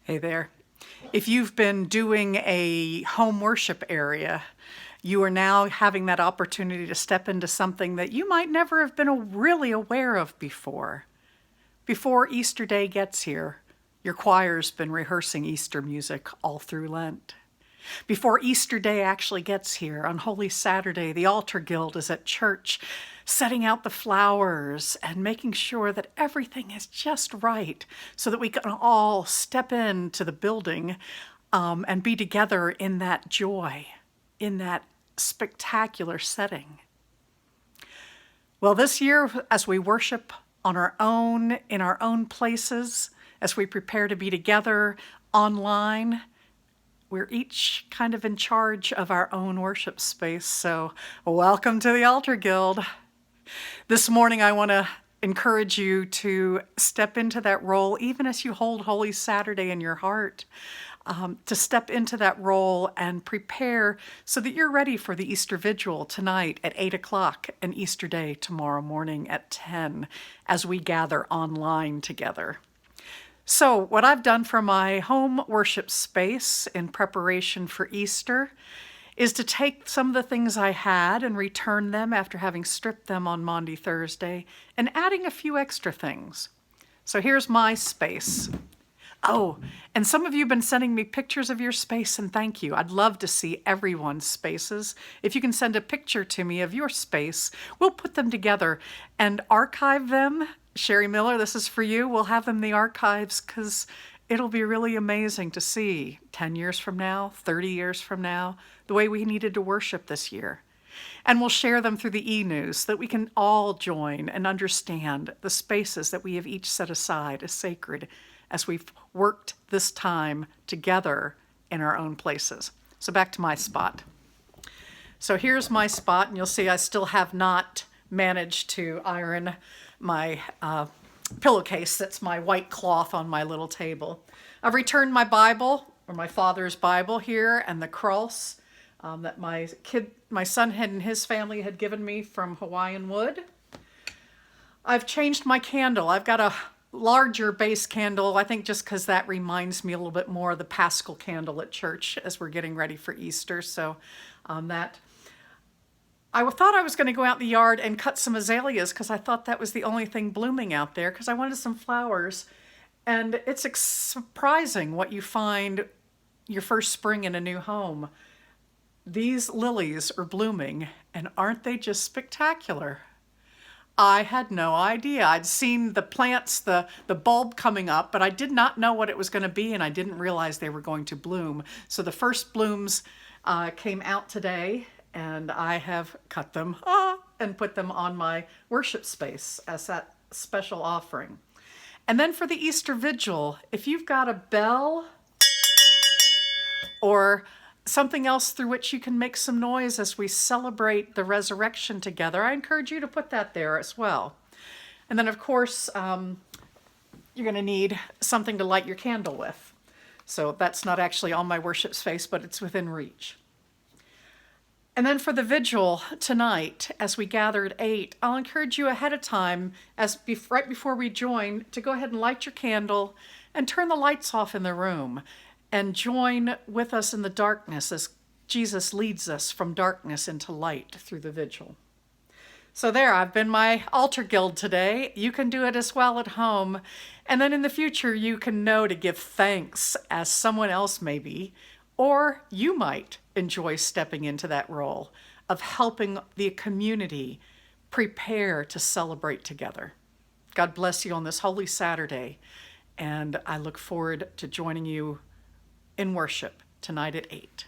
Hey there. If you've been doing a home worship area, you are now having that opportunity to step into something that you might never have been really aware of before. Before Easter Day gets here, your choir's been rehearsing Easter music all through Lent. Before Easter Day actually gets here, on Holy Saturday, the Altar Guild is at church setting out the flowers and making sure that everything is just right so that we can all step into the building and be together in that joy, in that spectacular setting. Well, this year, as we worship on our own, in our own places, as we prepare to be together online, we're each kind of in charge of our own worship space. So welcome to the Altar Guild. This morning, I want to encourage you to step into that role, even as you hold Holy Saturday in your heart, to step into that role and prepare so that you're ready for the Easter Vigil tonight at 8 o'clock and Easter Day tomorrow morning at 10 as we gather online together. So what I've done for my home worship space in preparation for Easter is to take some of the things I had and return them after having stripped them on Maundy Thursday and adding a few extra things. So here's my space. Oh, and some of you have been sending me pictures of your space, and thank you. I'd love to see everyone's spaces. If you can send a picture to me of your space, we'll put them together and archive them. Sherry Miller, this is for you. We'll have them in the archives because it'll be really amazing to see 10 years from now, 30 years from now, the way we needed to worship this year. And we'll share them through the e-news so that we can all join and understand the spaces that we have each set aside as sacred as we've worked this time together in our own places. So back to my spot. So here's my spot, and you'll see I still have not managed to iron my pillowcase. That's my white cloth on my little table. I've returned my Bible, or my father's Bible here, and the cross that my son and his family had given me from Hawaiian wood. I've changed my candle. I've got a larger base candle, I think just because that reminds me a little bit more of the Paschal candle at church as we're getting ready for Easter. So that I thought I was going to go out in the yard and cut some azaleas because I thought that was the only thing blooming out there because I wanted some flowers. And it's surprising what you find your first spring in a new home. These lilies are blooming, and aren't they just spectacular? I had no idea. I'd seen the plants, the bulb coming up, but I did not know what it was going to be, and I didn't realize they were going to bloom. So the first blooms came out today, and I have cut them and put them on my worship space as that special offering. And then for the Easter Vigil, if you've got a bell or something else through which you can make some noise as we celebrate the resurrection together, I encourage you to put that there as well. And then, of course, you're going to need something to light your candle with. So that's not actually on my worship space, but it's within reach. And then for the vigil tonight, as we gather at 8, I'll encourage you ahead of time, right before we join, to go ahead and light your candle and turn the lights off in the room and join with us in the darkness as Jesus leads us from darkness into light through the vigil. So there, I've been my Altar Guild today. You can do it as well at home. And then in the future, you can know to give thanks as someone else may be, or you might enjoy stepping into that role of helping the community prepare to celebrate together. God bless you on this Holy Saturday, and I look forward to joining you in worship tonight at 8.